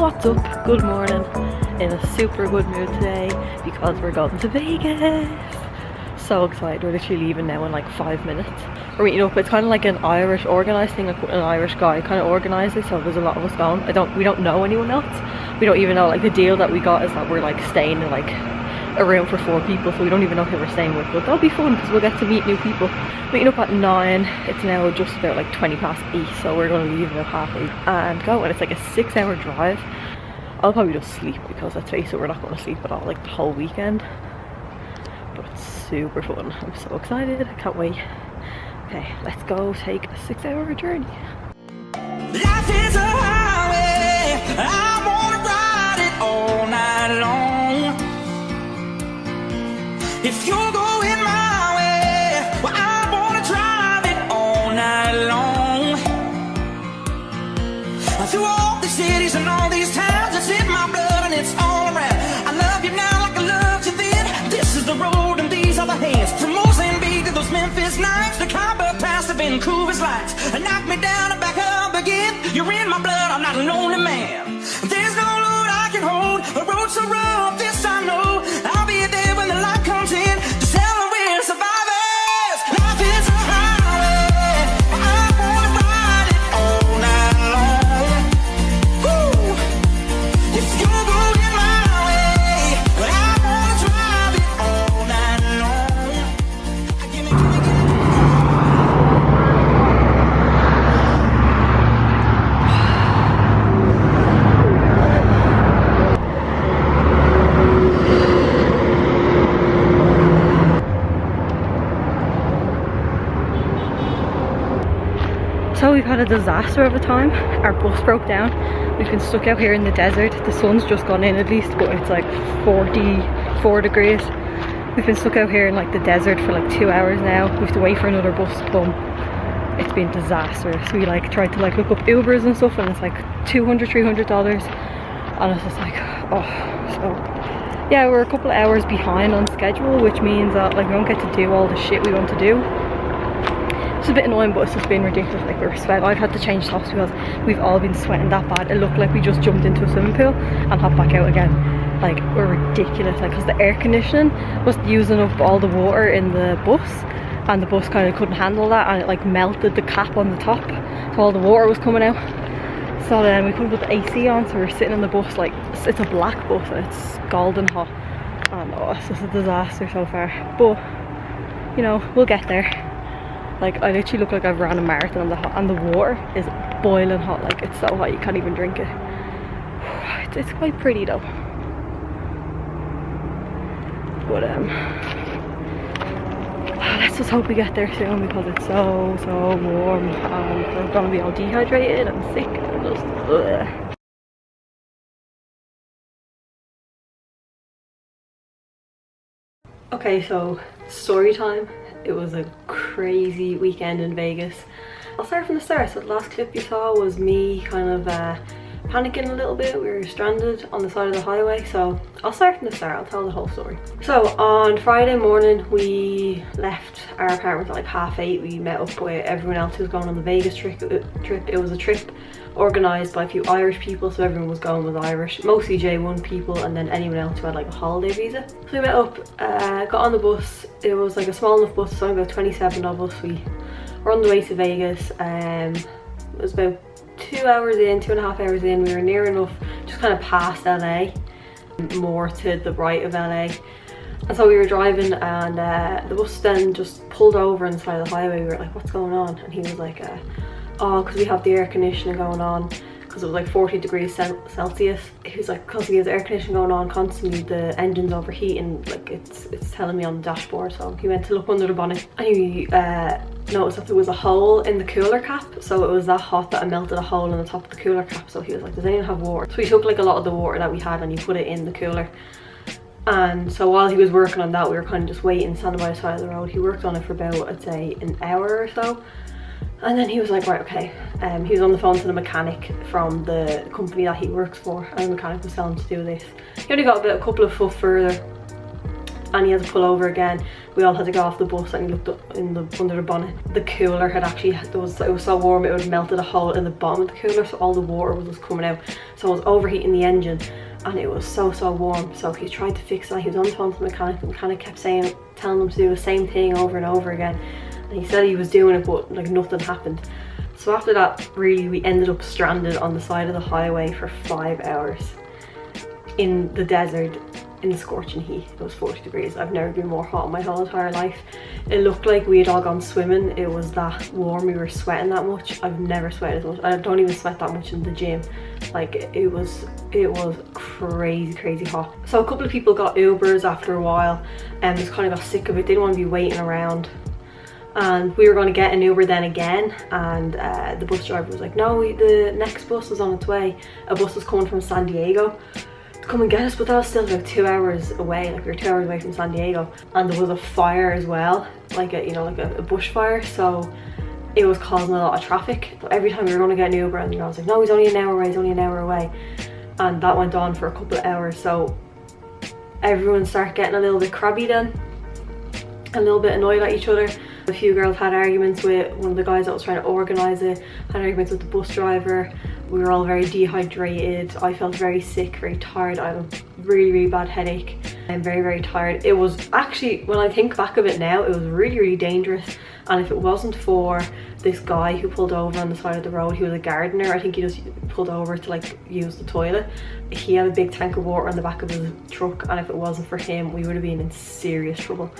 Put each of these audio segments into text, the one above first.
What's up? Good morning. In a super good mood today because we're going to Vegas. So excited. We're literally leaving now in like 5 minutes. We're meeting up. It's kind of like an Irish organised thing, like an Irish guy kind of organised it, so there's a lot of us going. We don't know anyone else. We don't even know, like the deal that we got is that we're like staying in like a room for 4 people, so we don't even know who we're staying with, but that'll be fun because we'll get to meet new people. Meeting up at 9. It's now just about like 20 past 8, so we're going to leave about half 8 and go, and it's like a 6-hour drive. I'll probably just sleep because let's face it, we're not going to sleep at all like the whole weekend, but it's super fun. I'm so excited, I can't wait. Okay, let's go take a 6-hour journey. Life is a highway, I wanna ride it all night long. If you're going my way, well, I wanna drive it all night long. Through all these cities and all these towns, it's in my blood and it's all around. I love you now like I loved you then. This is the road and these are the hands. From Mozambique to those Memphis nights, the Key-vah past the Vancouver's lights. Knock me down and back up again. You're in my blood, I'm not a lonely man. There's no road I can hold, a road so rough, this I know. I'll be there when the light comes in to tell them we're survivors. Life is a highway, I wanna ride it all night long. Woo! If you're going my way, I wanna drive it all night long. Gimme, gimme, gimme. So we've had a disaster of a time. Our bus broke down. We've been stuck out here in the desert. The sun's just gone in at least, but it's like 44 degrees. We've been stuck out here in like the desert for like 2 hours now. We have to wait for another bus to come. It's been disastrous. We like tried to like look up Ubers and stuff, and it's like $200, $300, and it's just like, oh. So yeah, we're a couple of hours behind on schedule, which means that like we don't get to do all the shit we want to do. It's a bit annoying, but it's just been ridiculous. Like we're sweating. I've had to change tops because we've all been sweating that bad. It looked like we just jumped into a swimming pool and hopped back out again. Like we're ridiculous. Like because the air conditioning was using up all the water in the bus, and the bus kind of couldn't handle that, and it like melted the cap on the top, so all the water was coming out. So then we couldn't put the AC on, so we're sitting in the bus like it's a black bus and it's scalding hot, and oh, it's just a disaster so far. But you know, we'll get there. Like I literally look like I've ran a marathon and the water is boiling hot. Like it's so hot you can't even drink it. It's quite pretty though. But let's just hope we get there soon because it's so warm and we're gonna be all dehydrated and sick and just ugh. Okay, so story time. It was a crazy weekend in Vegas. I'll start from the start. So the last clip you saw was me kind of panicking a little bit. We were stranded on the side of the highway. So I'll start from the start. I'll tell the whole story. So on Friday morning, we left our apartment at like 8:30. We met up with everyone else who was going on the Vegas trip. It was a trip organised by a few Irish people, so everyone was going with Irish, mostly J1 people, and then anyone else who had like a holiday visa. So we met up, got on the bus. It was like a small enough bus, so about 27 of us. We were on the way to Vegas. It was about 2 hours in, 2.5 hours in. We were near enough, just kind of past LA, more to the right of LA. And so we were driving, and the bus then just pulled over on the side of the highway. We were like, what's going on? And he was like, oh, because we have the air conditioning going on, because it was like 40 degrees Celsius. He was like, because he has air conditioning going on constantly, the engine's overheating, like it's telling me on the dashboard. So he went to look under the bonnet, and he noticed that there was a hole in the cooler cap. So it was that hot that it melted a hole in the top of the cooler cap. So he was like, does anyone have water? So he took like a lot of the water that we had and he put it in the cooler. And so while he was working on that, we were kind of just waiting, standing by the side of the road. He worked on it for about, I'd say, an hour or so. And then he was like, right, okay. He was on the phone to the mechanic from the company that he works for, and the mechanic was telling him to do this. He only got a couple of foot further, and he had to pull over again. We all had to get off the bus, and he looked up in the under the bonnet. The cooler had actually, it was so warm it would have melted a hole in the bottom of the cooler, so all the water was just coming out. So it was overheating the engine, and it was so warm. So he tried to fix that. He was on the phone to the mechanic. The mechanic kept telling him to do the same thing over and over again, and he said he was doing it, but like nothing happened. So after that, really, we ended up stranded on the side of the highway for 5 hours in the desert, in the scorching heat. It was 40 degrees. I've never been more hot in my whole entire life. It looked like we had all gone swimming. It was that warm. We were sweating that much. I've never sweated as much. I don't even sweat that much in the gym. Like, it was crazy hot. So a couple of people got Ubers after a while and just kind of got sick of it. They didn't want to be waiting around. And we were going to get an Uber then again, and the bus driver was like, no, the next bus is on its way. A bus was coming from San Diego to come and get us, but that was still about 2 hours away. Like, we were 2 hours away from San Diego, and there was a fire as well, like a, you know, like a bushfire, so it was causing a lot of traffic. But every time we were going to get an Uber, and I was like, no, he's only an hour away, he's only an hour away. And that went on for a couple of hours, so everyone started getting a little bit crabby then, a little bit annoyed at each other. A few girls had arguments with one of the guys that was trying to organise it, had arguments with the bus driver. We were all very dehydrated. I felt very sick, very tired. I had a really bad headache. I'm very tired. It was actually, when I think back of it now, it was really dangerous. And if it wasn't for this guy who pulled over on the side of the road, he was a gardener. I think he just pulled over to like use the toilet. He had a big tank of water on the back of his truck, and if it wasn't for him, we would have been in serious trouble.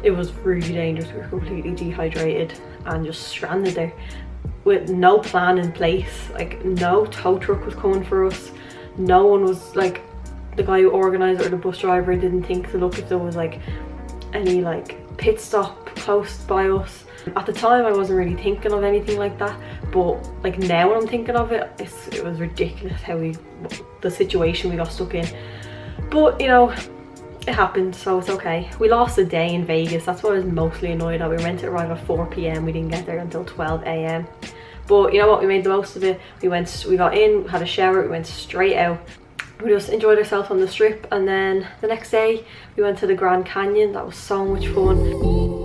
It was really dangerous. We were completely dehydrated and just stranded there with no plan in place. Like, no tow truck was coming for us. No one was, like, the guy who organised it or the bus driver didn't think to look if there was like any like pit stop close by us. At the time I wasn't really thinking of anything like that, but like now when I'm thinking of it, it was ridiculous how the situation we got stuck in. But you know, it happened, so it's okay. We lost a day in Vegas. That's what I was mostly annoyed at. We were meant to arrive at 4 p.m. We didn't get there until 12 a.m. But you know what, we made the most of it. We got in, had a shower, we went straight out. We just enjoyed ourselves on the strip, and then the next day we went to the Grand Canyon. That was so much fun.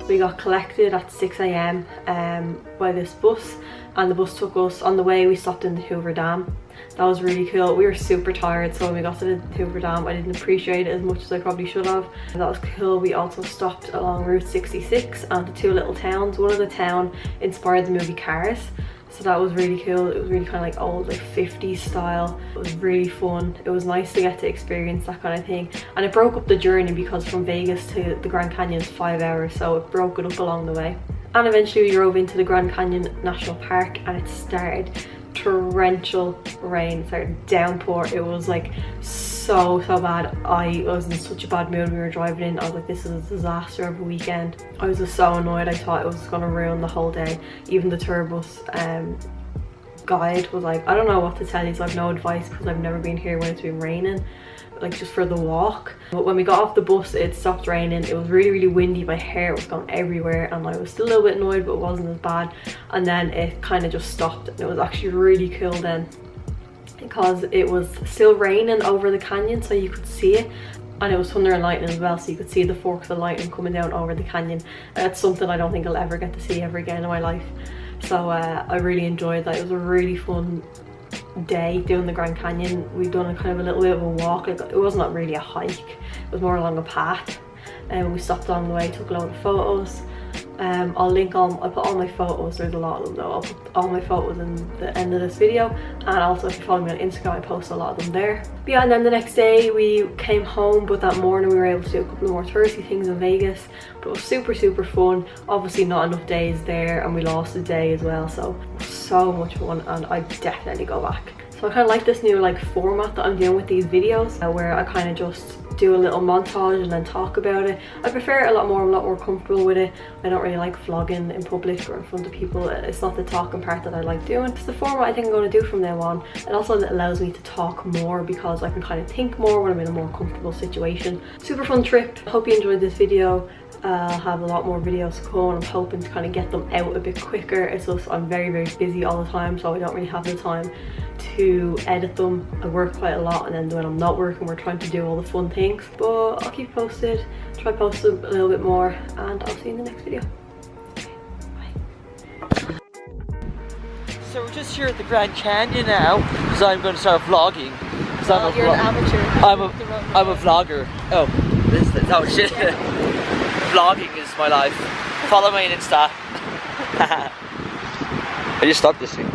We got collected at 6 AM by this bus, and the bus took us. On the way we stopped in the Hoover Dam. That was really cool. We were super tired, so when we got to the Hoover Dam I didn't appreciate it as much as I probably should have. That was cool. We also stopped along Route 66 and the two little towns. One of the town inspired the movie Cars, so that was really cool. It was really kind of like old, like 50s style. It was really fun. It was nice to get to experience that kind of thing, and it broke up the journey because from Vegas to the Grand Canyon is 5 hours, so it broke it up along the way. And eventually we drove into the Grand Canyon National Park, and it started torrential rain. It started downpour. It was like so bad. I was in such a bad mood when we were driving in. I was like, this is a disaster of a weekend. I was just so annoyed. I thought it was gonna ruin the whole day. Even the tour bus guide was like, I don't know what to tell you, so I have no advice because I've never been here when it's been raining, like just for the walk. But when we got off the bus it stopped raining. It was really windy. My hair was going everywhere and I was still a little bit annoyed, but it wasn't as bad. And then it kind of just stopped, and it was actually really cool then because it was still raining over the canyon, so you could see it. And it was thunder and lightning as well, so you could see the forks of lightning coming down over the canyon. That's something I don't think I'll ever get to see ever again in my life. So I really enjoyed that. It was a really fun day doing the Grand Canyon. We've done a kind of a little bit of a walk. Like, it was not really a hike, it was more along a path, and we stopped along the way, took a load of photos. I'll put all my photos, there's a lot of them though, I'll put all my photos in the end of this video, and also if you follow me on Instagram I post a lot of them there. But yeah, and then the next day we came home, but that morning we were able to do a couple of more touristy things in Vegas. But it was super fun. Obviously not enough days there, and we lost a day as well, so much fun, and I'd definitely go back. So I kind of like this new like format that I'm doing with these videos, where I kind of just do a little montage and then talk about it. I prefer it a lot more. I'm a lot more comfortable with it. I don't really like vlogging in public or in front of people. It's not the talking part that I like doing. It's the format I think I'm going to do from now on. It also allows me to talk more because I can kind of think more when I'm in a more comfortable situation. Super fun trip. Hope you enjoyed this video. I'll have a lot more videos to come, and I'm hoping to kind of get them out a bit quicker. It's just I'm very busy all the time, so I don't really have the time to edit them. I work quite a lot, and then when I'm not working we're trying to do all the fun things. But I'll keep posted, try post them a little bit more, and I'll see you in the next video. Bye. So we're just here at the Grand Canyon now because I'm going to start vlogging. Oh, you're an amateur. I'm a vlogger. Oh, is that what shit? Yeah. Vlogging is my life. Follow me on Insta. I just stopped this thing.